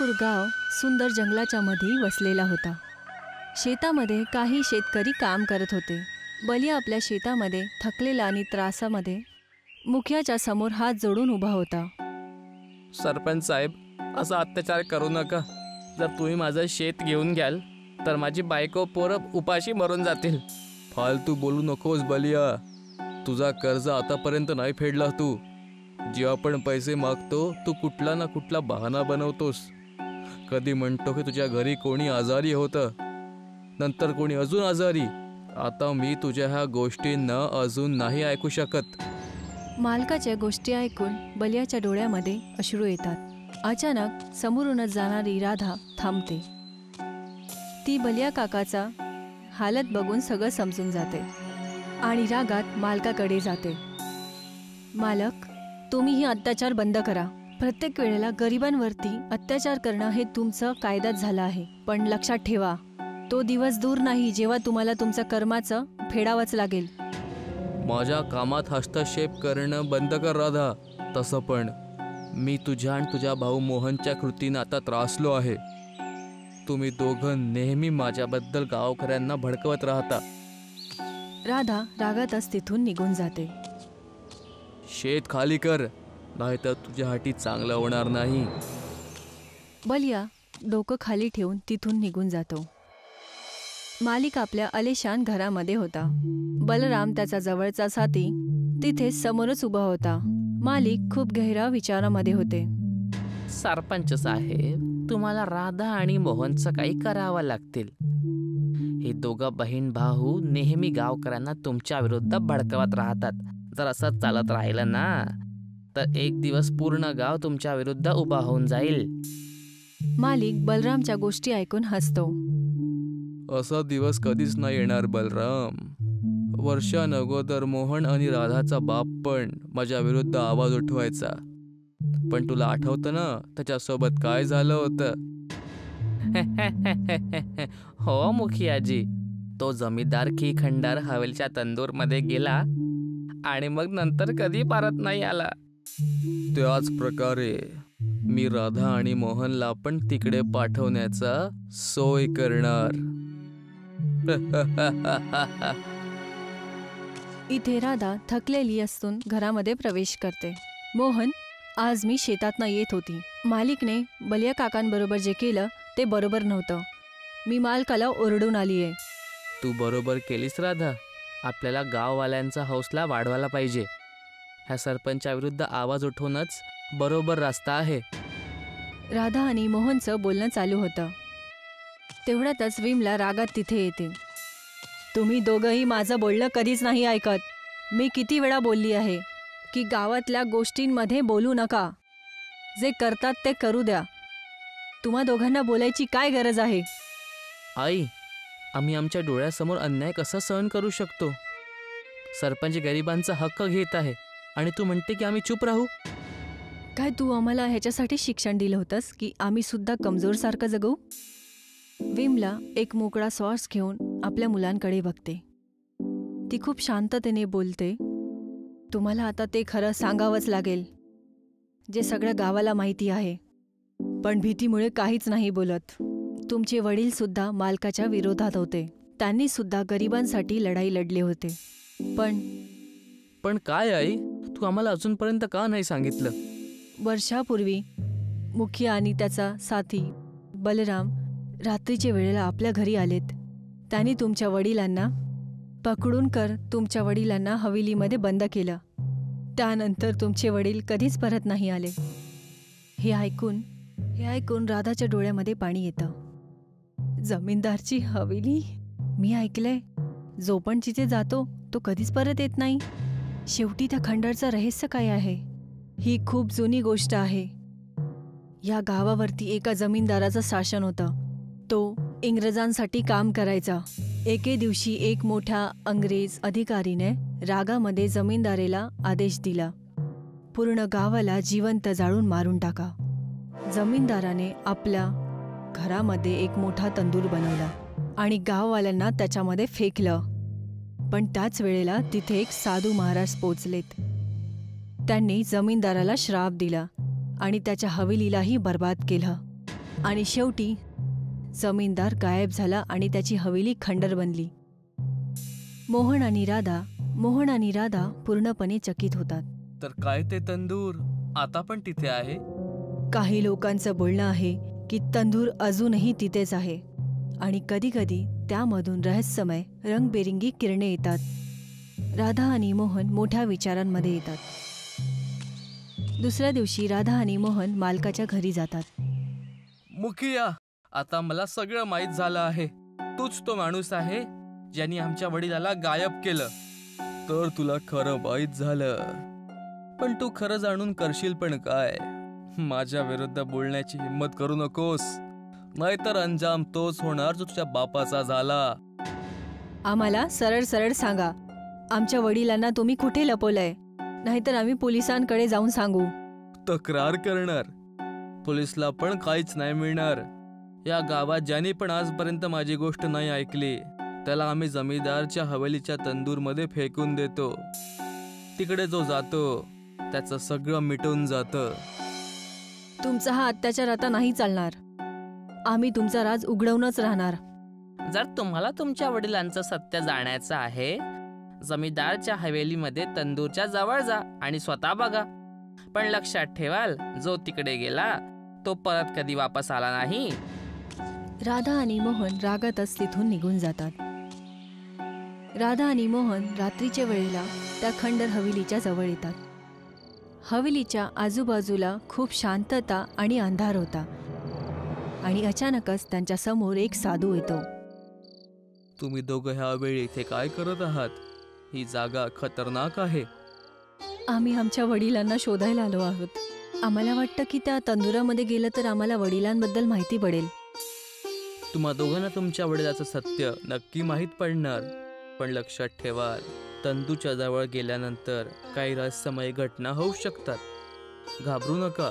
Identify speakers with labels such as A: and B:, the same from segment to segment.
A: वर्षापूर गाव सुंदर जंगलाच्या मध्ये वसलेला होता. शेतामध्ये काही शेतकरी काम करत होते. बलिया आपल्या शेतामध्ये थकलेला आणि त्रासामध्ये मुखियाच्या समोर हात जोडून उभा होता.
B: सरपंच साहेब, असा अत्याचार करू नका. जर तुम्ही माझं शेत घेऊन घ्याल तर माझी बायको पोरं उपाशी मरून जातील. फालतू बोलू नकोस बलिया. तुझा कर्ज आतापर्यंत नाही फेडला तू. जेव्हा पण पैसे मागतो तू कुठला ना कुठला बहाणा बनवतोस. कधी म्हणतो की तुझ्या घरी कोणी आजारी होतं, नंतर कोणी अजून आजारी. आता मी तुझ्या ह्या गोष्टींना अजून नाही ऐकू शकत.
A: मालकाच्या गोष्टी ऐकून बलियाच्या डोळ्यामध्ये अश्रू येतात. अचानक समोरूनच जाणारी राधा थांबते. ती बलिया काकाचा हालत बघून सगळं समजून जाते आणि रागात मालकाकडे जाते. मालक, तुम्ही ही अत्याचार बंद करा. प्रत्येक वेळेला गरिबांवरती अत्याचार करणं हे तुमचं कायद्यात झालं आहे. पण लक्षात ठेवा, तो दिवस दूर नाही जेव्हा तुम्हाला तुमचं कर्माचं फेडावंच लागेल.
B: माझ्या कामात हस्तक्षेप करणं बंद कर राधा. तसं पण मी तुझ्या आणि तुझ्या भाऊ मोहनच्या कृतीनं आता त्रासलो आहे. तुम्ही दोघं नेहमी माझ्याबद्दल गावकऱ्यांना भडकवत राहता.
A: राधा रागातच तिथून निघून जाते.
B: शेत खाली कर, नाहीतर तुझ्यासाठी चांगलं होणार नाही.
A: बलिया डोकं खाली ठेवून तिथून निघून जातो. मालिक आपल्या आलिशान घरामध्ये होता. बलराम त्याचा जवळचा साथी तिथे समोरच उभा होता. मालिक खूप गहिरा विचारामध्ये होते.
B: सरपंच साहेब, तुम्हाला राधा आणि मोहनचं काही करावं लागतील. हे दोघं बहीण भाऊ नेहमी गावकऱ्यांना तुमच्या विरुद्ध भडकवत राहतात. जर असं चालत राहिलं ना तर एक दिवस पूर्ण गाव तुमच्या विरुद्ध उभा होऊन जाईल.
A: मालिक बलरामच्या गोष्टी ऐकून हसतो.
B: असा दिवस कधीच नाही येणार बलराम. वर्षांअगोदर मोहन आणि राधाचा बाप पण माझ्या विरुद्ध आवाज उठवायचा. पण तुला आठवतं ना त्याच्यासोबत काय झालं होतं? हो मुखियाजी, तो जमीनदार की खंडार हवेलीच्या तंदूरमध्ये गेला आणि मग नंतर कधी परत नाही आला. त्याच प्रकारे मी राधा आणि मोहनला पण तिकडे पाठवण्याचा सोय करणार.
A: इथे राधा थकलेली असून घरामध्ये प्रवेश करते. मोहन, आज मी शेतातनं येत होती. मालिकने बलिया काकांबरोबर जे केलं ते बरोबर नव्हतं. मी मालकाला ओरडून आली आहे.
B: तू बरोबर केलीस राधा. आपल्याला गाववाल्यांचा हौसला वाढवायला पाहिजे. ह्या सरपंचा विरुद्ध आवाज उठवणंच बरोबर रस्ता आहे.
A: राधा आणि मोहनचं बोलणं चालू होतं. तेवढ्यातच विमला रागात तिथे येते. तुम्ही दोघंही माझं बोलणं कधीच नाही ऐकत. मी किती वेळा बोलली आहे की गावातल्या गोष्टींमध्ये बोलू नका. जे करतात ते करू द्या. तुम्हा दोघांना बोलायची काय गरज आहे?
B: आई, आम्ही आमच्या डोळ्यासमोर अन्याय कसा सहन करू शकतो? सरपंच गरिबांचा हक्क घेत आहे आणि तू म्हणते की आम्ही चूप राहू?
A: काय तू आम्हाला ह्याच्यासाठी शिक्षण दिलं होतंस की आम्ही सुद्धा कमजोरसारखं जगू? विमला एक मोकळा श्वास घेऊन आपल्या मुलांकडे बघते. ती खूप शांततेने बोलते. तुम्हाला आता ते खरं सांगावंच लागेल जे सगळ्या गावाला माहिती आहे. पण भीतीमुळे काहीच नाही बोलत. तुमचे वडील सुद्धा मालकाच्या विरोधात होते. त्यांनी सुद्धा गरिबांसाठी लढाई लढले होते.
B: पण काय आई, तू आम्हाला अजूनपर्यंत का नाही सांगितलं?
A: वर्षापूर्वी मुखिया आणि त्याचा साथी बलराम रात्रीच्या वेळेला आपल्या घरी आलेत. त्यांनी तुमच्या वडिलांना पकडून तुमच्या वडिलांना हवेलीमध्ये बंद केलं. त्यानंतर तुमचे वडील कधीच परत नाही आले. हे ऐकून राधाच्या डोळ्यामध्ये पाणी येतं. जमीनदारची हवेली? मी ऐकलंय जो पण जिथे जातो तो कधीच परत येत नाही. शेवटी त्या खंडरचं रहस्य काय आहे? ही खूप जुनी गोष्ट आहे. या गावावरती एका जमीनदाराचं शासन होतं. तो इंग्रजांसाठी काम करायचा. एके दिवशी एक मोठ्या अंग्रेज अधिकारीने रागामध्ये जमीनदारेला आदेश दिला, पूर्ण गावाला जिवंत जाळून मारून टाका. जमीनदाराने आपल्या घरामध्ये एक मोठा तंदूर बनवला आणि गाववाल्यांना त्याच्यामध्ये फेकलं. पण त्याच वेळेला तिथे एक साधू महाराज पोचलेत. त्यांनी जमीनदाराला श्राप दिला आणि त्याच्या हवेलीलाही बर्बाद केलं. आणि शेवटी जमीनदार गायब झाला आणि त्याची हवेली खंडर बनली. मोहन आणि राधा पूर्णपणे चकित होतात.
B: तर काय ते तंदूर आता पण तिथे आहे?
A: काही लोकांचं बोलणं आहे की तंदूर अजूनही तिथेच आहे आणि कधीकधी त्यामधून रहस्यमय रंगबेरंगी किरणे येतात. राधा आणि मोहन मोठ्या विचारांमध्ये येतात. दुसऱ्या दिवशी राधा आणि मोहन मालकाच्या घरी जातात.
B: मुखिया, आता मला सगळं माहीत झालं आहे. तूच तो माणूस आहे ज्यांनी आमच्या वडिलाला गायब केलं. तर तुला खरं माहीत झालं, पण तू खरं जाणून करशील पण काय? माझ्या विरुद्ध बोलण्याची हिंमत करू नकोस, नाहीतर अंजाम तोच होणार जो तुझ्या बापाचा झाला.
A: आम्हाला सरळ सरळ सांगा, आमच्या वडिलांना तुम्ही कुठे लपवलंय, नाहीतर आम्ही पोलिसांकडे जाऊन सांगू.
B: तक्रार करणार? पोलिसला पण काहीच नाही मिळणार. या गावात ज्याने पण आजपर्यंत माझी गोष्ट नाही ऐकली त्याला आम्ही जमीनदारच्या हवेलीच्या तंदूरमध्ये फेकून देतो. तिकडे जो जातो त्याचं सगळं मिटून जातं.
A: तुमचा हा अत्याचार आता नाही चालणार. आम्ही तुमचा राज उघडवूनच राहणार.
B: जर तुम्हाला तुमच्या वडिलांचं सत्य जाणायचं आहे, जमीनदारच्या हवेलीमध्ये तंदूरच्या जवळ जा आणि स्वतः बघा. पण लक्षात ठेवाल, जो तिकडे गेला तो परत कधी वापस आला नाही.
A: राधा आणि मोहन रागातच तिथून निघून जातात. राधा आणि मोहन रात्रीच्या वेळेला त्या खंडर हवेलीच्या जवळ येतात. हवेलीच्या आजूबाजूला खूप शांतता आणि अंधार होता आणि अचानकच त्यांच्या समोर एक साधू येतो.
B: तुम्ही दोघं ह्या वेळी इथे काय करत आहात? ही जागा खतरनाक आहे.
A: आम्ही आमच्या वडिलांना शोधायला आलो आहोत. आम्हाला वाटतं की त्या तंदुरामध्ये गेलं तर आम्हाला वडिलांबद्दल माहिती पडेल.
B: तुम्हा दोघांना तुमच्या वडिलाचं सत्य नक्की माहीत पडणार. पण लक्षात ठेवाल, तंदूच्या जवळ गेल्यानंतर काही रहस्यमय घटना होऊ शकतात. घाबरू नका.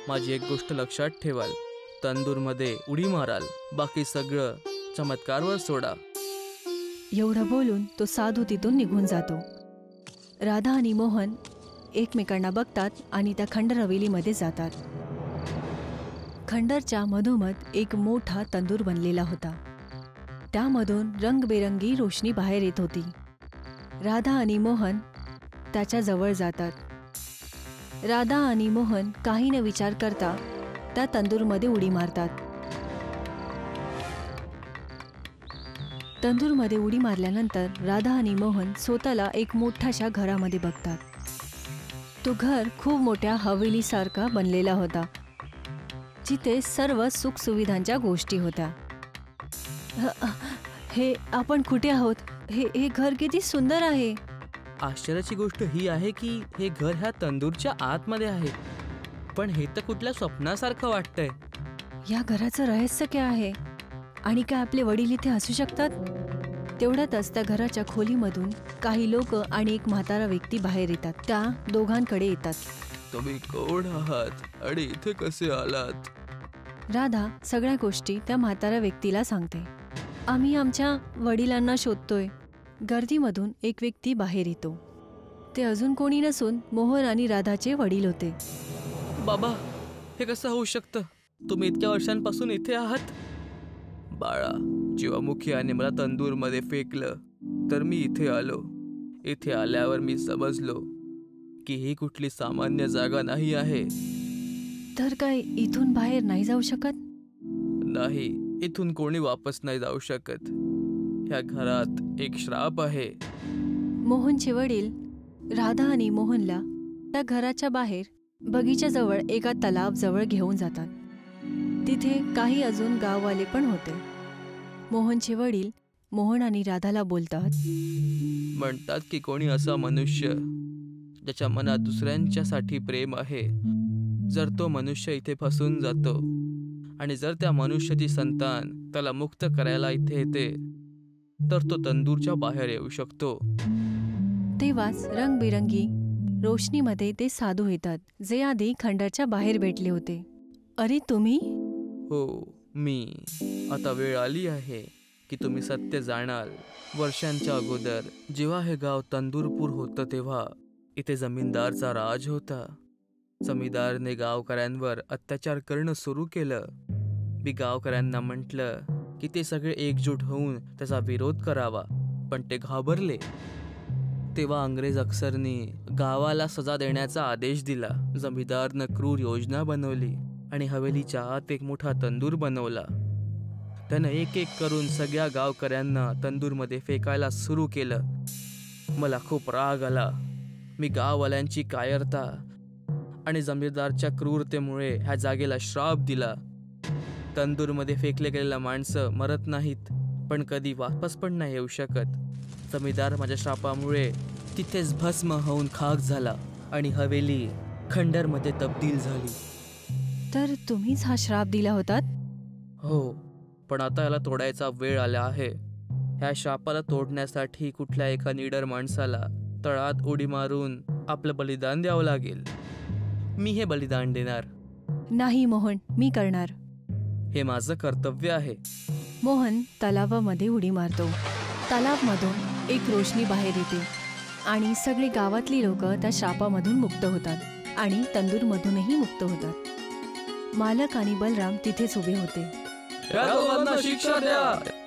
B: माझी एक गोष्ट लक्षात ठेवाल, तंदूरमध्ये उडी माराल, बाकी सगळं चमत्कारवर सोडा.
A: एवढं बोलून तो साधू तिथून निघून जातो. राधा आणि मोहन एकमेकांना बघतात आणि त्या खंडर हवेलीमध्ये जातात. खंडरच्या मधोमध एक मोठा तंदूर बनलेला होता. त्यामधून रंगबेरंगी रोशनी बाहेर येत होती. राधा आणि मोहन त्याच्या जवळ जातात. राधा आणि मोहन काही न विचार करता त्या तंदूरमध्ये उडी मारतात. तंदूरमध्ये उडी मारल्यानंतर राधा आणि मोहन स्वतःला एक मोठ्याशा घरामध्ये बघतात. तो घर खूप मोठ्या हवेलीसारखा बनलेला होता, जिथे सर्व सुखसुविधांच्या गोष्टी होत्या. हे आपण कुठे आहोत? हे घर किती सुंदर आहे.
B: आश्चर्याची गोष्ट ही आहे की हे घर ह्या तंदूरच्या आतमध्ये आहे. पण हे तर कुठल्या स्वप्नासारखं वाटतंय.
A: या घराचं रहस्य काय आहे आणि काय आपले वडील इथे असू शकतात? तेवढ्यातच त्या घराच्या खोलीमधून काही लोक आणि एक म्हातारा व्यक्ती बाहेर येतात. त्या दोघांकडे येतात.
B: तुम्ही कोण आहात आणि इथे कसे आलात?
A: राधा सगळ्या गोष्टी त्या म्हाताऱ्या व्यक्तीला सांगते. आम्ही आमच्या वडिलांना शोधतोय. गर्दीमधून एक व्यक्ती बाहेर येतो. ते अजून कोणी नसून मोहन आणि राधाचे वडील होते.
B: बाबा, हे कसं होऊ शकतं? तुम्ही इतक्या वर्षांपासून इथे आहात? बाळा, जेव्हा मुखियाने मला तंदूरमध्ये फेकलं तर मी इथे आलो. इथे आल्यावर मी समजलो की ही कुठली सामान्य जागा नाही आहे.
A: तर काय इथून बाहेर नाही जाऊ शकत?
B: नाही, इथून कोणी वापस नाही जाऊ शकत. ह्या घरात एक श्राप आहे.
A: मोहनचे वडील राधा आणि मोहनला त्या घराच्या बाहेर बगीच्याजवळ एका तलाव जवळ घेऊन जातात. तिथे काही अजून गाववाले पण होते. मोहनचे वडील मोहन आणि राधाला बोलतात.
B: म्हणतात की कोणी असा मनुष्य ज्याच्या मनात दुसऱ्यांच्यासाठी प्रेम आहे, जर तो मनुष्य इथे फसून जातो आणि जर त्या मनुष्याची संतान त्याला मुक्त करायला इथे येते तर तो तंदूरच्या बाहेर येऊ शकतो.
A: तेव्हाच रंगबिरंगी रोशनीमध्ये ते साधू येतात, जे आधी खंडरच्या बाहेर भेटले होते. अरे तुम्ही?
B: हो, मी. आता वेळ आली आहे की तुम्ही सत्य जाणाल. वर्षांच्या अगोदर जेव्हा हे गाव तंदूरपूर होतं तेव्हा इथे जमीनदारचा राज होता. जमीनदारने गावकऱ्यांवर अत्याचार करणं सुरू केलं. मी गावकऱ्यांना म्हटलं की ते सगळे एकजूट होऊन त्याचा विरोध करावा, पण ते घाबरले. तेव्हा अंग्रेज अफसरनी गावाला सजा देण्याचा आदेश दिला. जमीदारनं क्रूर योजना बनवली आणि हवेलीच्या आत एक मोठा तंदूर बनवला. त्यानं एक एक करून सगळ्या गावकऱ्यांना तंदूरमध्ये फेकायला सुरू केलं. मला खूप राग आला. मी गाववाल्यांची कायरता आणि जमीदारच्या क्रूरतेमुळे ह्या जागेला श्राप दिला. तंदूरमध्ये फेकले गेलेला माणसं मरत नाहीत, पण कधी वापस पण नाही येऊ शकत. जमीदार माझ्या श्रापामुळे तिथेच भस्म होऊन खाक झाला आणि हवेली खंडरमध्ये तब्दील झाली.
A: तर तुम्हीच हा श्राप दिला होतात?
B: हो, पण आता याला तोडायचा वेळ आला आहे. ह्या शापाला तोडण्यासाठी कुठल्या एका निडर माणसाला तळात उडी मारून आपलं बलिदान द्यावं लागेल. मी हे बलिदान देणार.
A: नाही मोहन, मी करणार.
B: हे माझं कर्तव्य आहे.
A: मोहन तलावामध्ये उडी मारतो. तलावामधून एक रोशनी बाहेर येते आणि सगळी गावातली लोक त्या शापामधून मुक्त होतात आणि तंदूरमधूनही मुक्त होतात. मालक आणि बलराम तिथेच उभे होते.
B: या दोघांना शिक्षा द्या.